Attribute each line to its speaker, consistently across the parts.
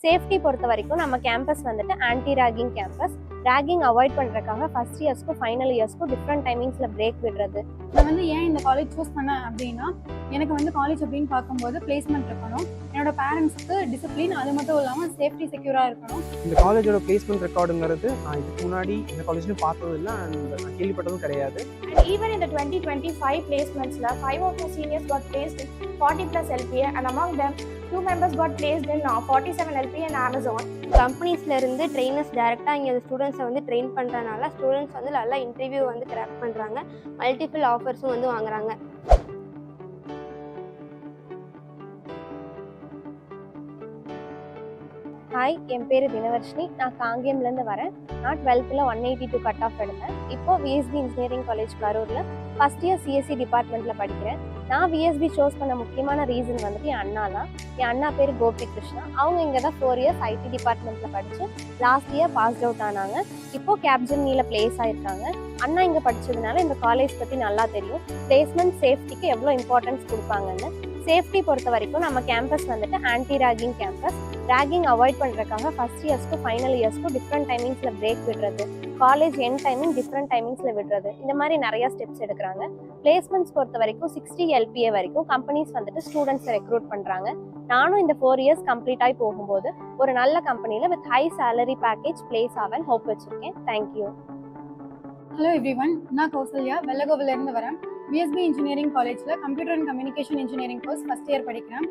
Speaker 1: Safety பொறுத்த வரைக்கும் நம்ம கேம்பஸ் வந்துட்டு anti ragging campus. Ragging avoid பண்ணுறதுக்காக ஃபர்ஸ்ட் இயர்ஸ்க்கும் ஃபைனல் இயர்ஸ்க்கும் டிஃப்ரெண்ட் டைமிங்ஸில் பிரேக் விடுறது.
Speaker 2: நான் வந்து ஏன் இந்த காலேஜ் சூஸ் பண்ணேன் அப்படின்னா, எனக்கு வந்து காலேஜ் அப்படின்னு பார்க்கும்போது பிளேஸ்மெண்ட் இருக்கணும், என்னோட பேரண்ட்ஸ்க்கு டிசிப்ளின், அது மட்டும் இல்லாமல் சேஃப்டி செக்யூராக இருக்கணும்.
Speaker 3: இந்த காலேஜோட பிளேஸ்மெண்ட் ரெக்கார்டுங்கிறது நான் இதுக்கு முன்னாடி இந்த காலேஜ்லையும் பார்த்ததும் இல்லை அண்ட் நான் கேள்விப்பட்டதும் கிடையாது.
Speaker 4: And even in the 2025 placements, 5 of the seniors got placed in 40+ LPA, and among them 2 members got placed in 47 LPA in Amazon.
Speaker 1: கம்பெனிஸ்ல இருந்து ட்ரெயினர்ஸ் டேரெக்டாக இங்கே ஸ்டூடெண்ட்ஸை வந்து ட்ரெயின் பண்ணுறதுனால ஸ்டூடெண்ட்ஸ் வந்து நல்லா இன்டர்வியூ வந்து கிராக் பண்ணுறாங்க, மல்டிபிள் ஆஃபர்ஸும் வந்து வாங்குறாங்க. ஹாய், என் பேர் தினவர்ஷினி. நான் காங்கேயம்லேருந்து வரேன். நான் 12th 182 கட் ஆஃப் எடுத்தேன். இப்போது விஎஸ்பி இன்ஜினியரிங் காலேஜ் கரூரில் ஃபஸ்ட் இயர் சிஎஸ்சி டிபார்ட்மெண்ட்டில் படிக்கிறேன். நான் விஎஸ்பி சூஸ் பண்ண முக்கியமான ரீசன் வந்துட்டு என் அண்ணா தான். என் அண்ணா பேர் கோபி கிருஷ்ணா. அவங்க இங்கே தான் 4 இயர்ஸ் ஐடி டிபார்ட்மெண்ட்டில் படித்து லாஸ்ட் இயர் பாஸ்ட் அவுட் ஆனாங்க. இப்போது கேப்ஜெமினியில் பிளேஸ் ஆகிருக்காங்க. அண்ணா இங்கே படித்ததுனால இந்த காலேஜ் பற்றி நல்லா தெரியும், பிளேஸ்மெண்ட் சேஃப்டிக்கு எவ்வளோ இம்பார்ட்டன்ஸ் கொடுப்பாங்கன்னு. சேஃப்டி பொறுத்த வரைக்கும் நம்ம கேம்பஸ் வந்துட்டு anti ragging campus. Ragging avoid பண்ணுறதுக்காக ஃபர்ஸ்ட் இயர்ஸ்க்கும் ஃபைனல் இயர்ஸ்க்கும் டிஃப்ரெண்ட் டைமிங்ஸில் பிரேக் விடுறது, காலேஜ் எண்ட் டைமிங் டிஃப்ரெண்ட் டைமிங்ஸில் விடுறது, இந்த மாதிரி நிறையா ஸ்டெப்ஸ் எடுக்கிறாங்க. பிளேஸ்மெண்ட்ஸ் பொறுத்த வரைக்கும் 60 LPA வரைக்கும் கம்பெனிஸ் வந்துட்டு ஸ்டூடெண்ட்ஸை ரெக்ரூட் பண்ணுறாங்க. நானும் இந்த 4 இயர்ஸ் கம்ப்ளீட் ஆகி போகும்போது ஒரு நல்ல கம்பெனியில் with high salary package place ஆவேன் ஹோப் வச்சுருக்கேன். தேங்க்யூ.
Speaker 2: ஹலோ எவ்ரிவன், நான் கௌசல்யா, வெள்ளகோவிலேருந்து வரேன். விஎஸ்பி இன்ஜினியரிங் காலேஜில் computer and communication engineering course first year படிக்கிறேன்.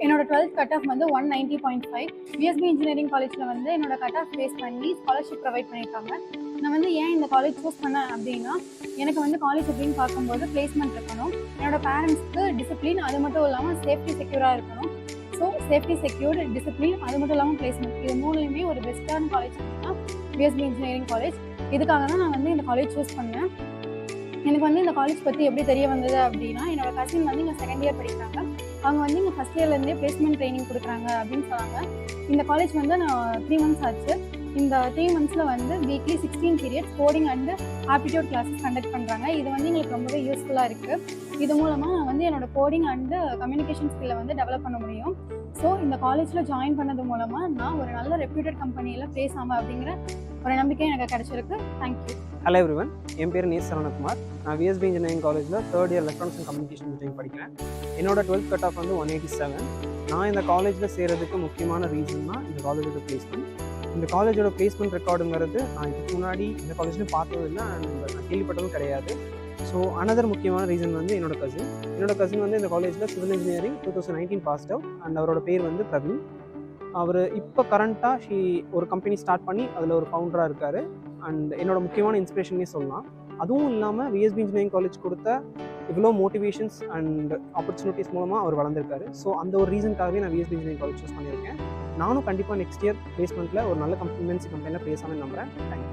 Speaker 2: என்னோட 12th கட் ஆஃப் வந்து 190.5. விஎஸ்பி இன்ஜினியரிங் காலேஜில் வந்து என்னோட கட் ஆஃப் பேஸ் பண்ணி ஸ்காலர்ஷிப் ப்ரொவைட் பண்ணியிருக்காங்க. நான் வந்து ஏன் இந்த காலேஜ் சூஸ் பண்ணேன் அப்படின்னா, எனக்கு வந்து காலேஜ் அப்படின்னு பார்க்கும்போது பிளேஸ்மெண்ட் இருக்கணும், என்னோட பேரண்ட்ஸ்க்கு டிசிப்ளின், அது மட்டும் இல்லாமல் சேஃப்டி செக்யூராக இருக்கணும். ஸோ சேஃப்டி செக்யூர், டிசிப்ளின், அது மட்டும் இல்லாமல் பிளேஸ்மெண்ட், இது மூணுலையுமே ஒரு பெஸ்ட்டான காலேஜ் அப்படின்னா விஎஸ்பி இன்ஜினியரிங் காலேஜ். இதுக்காக தான் நான் வந்து இந்த காலேஜ் சூஸ் பண்ணேன். எனக்கு வந்து இந்த காலேஜ் பற்றி எப்படி தெரிய வந்தது அப்படின்னா, என்னோட கசின் வந்து இங்கே செகண்ட் இயர் படிக்கிறாங்க. அவங்க வந்து இங்கே ஃபஸ்ட் இயர்லேருந்தே பிளேஸ்மெண்ட் ட்ரைனிங் கொடுக்குறாங்க அப்படின்னு சொன்னாங்க. இந்த காலேஜ் வந்து நான் 3 months ஆச்சு. இந்த 3 monthsல வந்து weekly 16 periods coding and aptitude classes conduct பண்ணுறாங்க. இது வந்து எங்களுக்கு ரொம்பவே யூஸ்ஃபுல்லாக இருக்குது. இது மூலமாக நான் வந்து என்னோட கோடிங் அண்டு கம்யூனிகேஷன் ஸ்கில்லை வந்து டெவலப் பண்ண முடியும். ஸோ இந்த காலேஜில் ஜாயின் பண்ணது மூலமாக நான் ஒரு நல்ல ரெப்யூட்டட் கம்பெனியில் பிளேஸ் ஆகும் அப்படிங்கிற ஒரு நம்பிக்கை எனக்கு கிடைச்சிருக்கு. தேங்க்யூ.
Speaker 3: ஹலோ எவ்ரிவன், என் பேர் நேஸ் சரவணகுமார். நான் விஎஸ்பி இன்ஜினியரிங் காலேஜில் 3rd year electronics and communication engineering படிக்கிறேன். என்னோட 12th கட் ஆஃப் வந்து 187. நான் இந்த காலேஜில் சேர்கிறதுக்கு முக்கியமான ரீசன் தான் இந்த காலேஜோட பிளேஸ்மெண்ட். இந்த காலேஜோட பிளேஸ்மெண்ட் ரெக்கார்டுங்கிறது நான் இதுக்கு முன்னாடி இந்த காலேஜ்லையும் பார்த்ததும் இல்லை அண்ட் நான் கேள்விப்பட்டதும் கிடையாது. ஸோ அனதர் முக்கியமான ரீசன் வந்து என்னோட கசின் வந்து இந்த காலேஜில் civil engineering 2019 passed out and அவரோட பேர் வந்து பிரவீன். அவர் இப்போ கரண்ட்டாக ஒரு கம்பெனி ஸ்டார்ட் பண்ணி அதில் ஒரு ஃபவுண்டராக இருக்கார் அண்ட் என்னோட முக்கியமான இன்ஸ்பிரேஷனே சொல்லலாம். அதுவும் இல்லாமல் விஎஸ்பி இன்ஜினியரிங் காலேஜ் கொடுத்த இவ்வளோ மோட்டிவேஷன்ஸ் அண்ட் ஆப்பர்ச்சுனிட்டிஸ் மூலமாக அவர் வளர்ந்துருக்காரு. ஸோ அந்த ஒரு ரீசனுக்காகவே நான் விஎஸ்பி இன்ஜினியரிங் காலேஜ் சூஸ் பண்ணியிருக்கேன். நானும் கண்டிப்பாக நெக்ஸ்ட் இயர் பிளேஸ்மெண்ட்டில் ஒரு நல்ல கம்பெனியில் பிளேஸ் ஆகணும்னு நம்புகிறேன். தேங்க்யூ.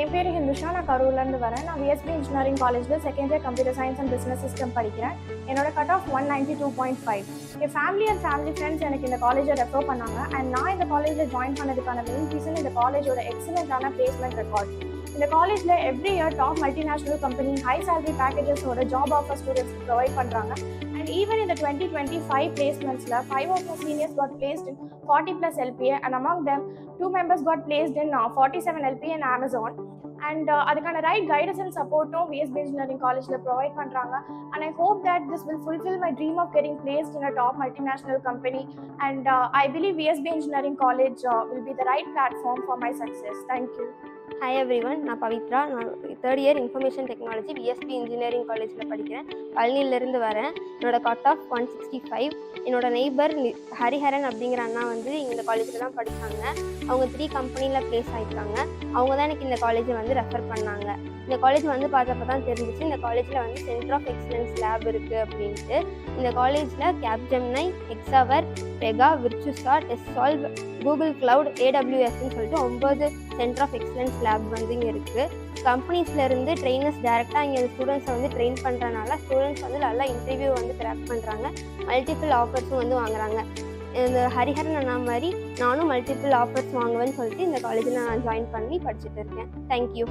Speaker 4: என் பேர் ஹிந்துஷா, நான் கரூர்லேருந்து வரேன். நான் விஎஸ்பி இன்ஜினியரிங் காலேஜில் second year computer science and business system படிக்கிறேன். என்னோட கட் ஆஃப் 192.5. என் ஃபேமிலி ஃப்ரெண்ட்ஸ் எனக்கு இந்த காலேஜை ரெஃபர் பண்ணாங்க. அண்ட் நான் இந்த காலேஜில் ஜாயின் பண்ணதுக்கான மெயின் ரீசன் இந்த காலேஜோட எக்ஸலண்ட்டான பிளேஸ்மெண்ட் ரெக்கார்ட். இந்த காலேஜில் every year top multinational company high salary பேக்கேஜஸோட ஜாப் ஆஃபர் ஸ்டூடெண்ட்ஸ்க்கு ப்ரொவைட் பண்ணுறாங்க. And even in the 2025 placements, 5 of the seniors got placed in 40+ LPA, and among them 2 members got placed in 47 LPA in Amazon. And அதுக்கான right guidance and சப்போர்ட்டும் VSP engineering காலேஜில் provide பண்ணுறாங்க. And I hope that this will fulfil my dream of getting placed in a top multinational company. And I believe VSP engineering college will be the right platform for my success. Thank you.
Speaker 1: Hi everyone, நான் பவித்ரா. நான் 3rd year information technology VSP engineering காலேஜில் படிக்கிறேன். பழனியிலேருந்து வரேன். என்னோட cut off 165. என்னோட neighbour Hariharan அப்படிங்கிற அண்ணா வந்து இந்த காலேஜில் தான் படித்தாங்க. அவங்க 3 கம்பெனியில் பிளேஸ் ஆகிருக்காங்க. அவங்க தான் எனக்கு இந்த காலேஜை வந்து ரெஃபர் பண்ணாங்க. இந்த காலேஜ் வந்து பார்த்தப்ப தான் தெரிஞ்சிச்சு இந்த காலேஜில் வந்து சென்டர் ஆஃப் எக்ஸலன்ஸ் லேப் இருக்குது அப்படின்ட்டு. இந்த காலேஜில் Capgemini, Hexaware, Pega, விர்ச்சுசா, டெஸ்ட்சால்வ், Google cloud, AWSன்னு சொல்லிட்டு 9 சென்டர் ஆஃப் எக்ஸலன்ஸ் லேப் வந்து இங்கே இருக்குது. கம்பெனிஸ்லேருந்து ட்ரெயினர்ஸ் டேரெக்டாக இங்கே ஸ்டூடெண்ட்ஸை வந்து ட்ரெயின் பண்ணுறதுனால ஸ்டூடெண்ட்ஸ் வந்து நல்லா இன்டர்வியூ வந்து கிராக் பண்ணுறாங்க, மல்டிபிள் ஆஃபர்ஸும் வந்து வாங்குறாங்க. இந்த ஹரிஹரன் அண்ணா மாதிரி நானும் மல்டிபிள் ஆஃபர்ஸ் வாங்குவேன்னு சொல்லிட்டு இந்த காலேஜில் நான் ஜாயின் பண்ணி படிச்சுட்டு இருக்கேன். தேங்க்யூ.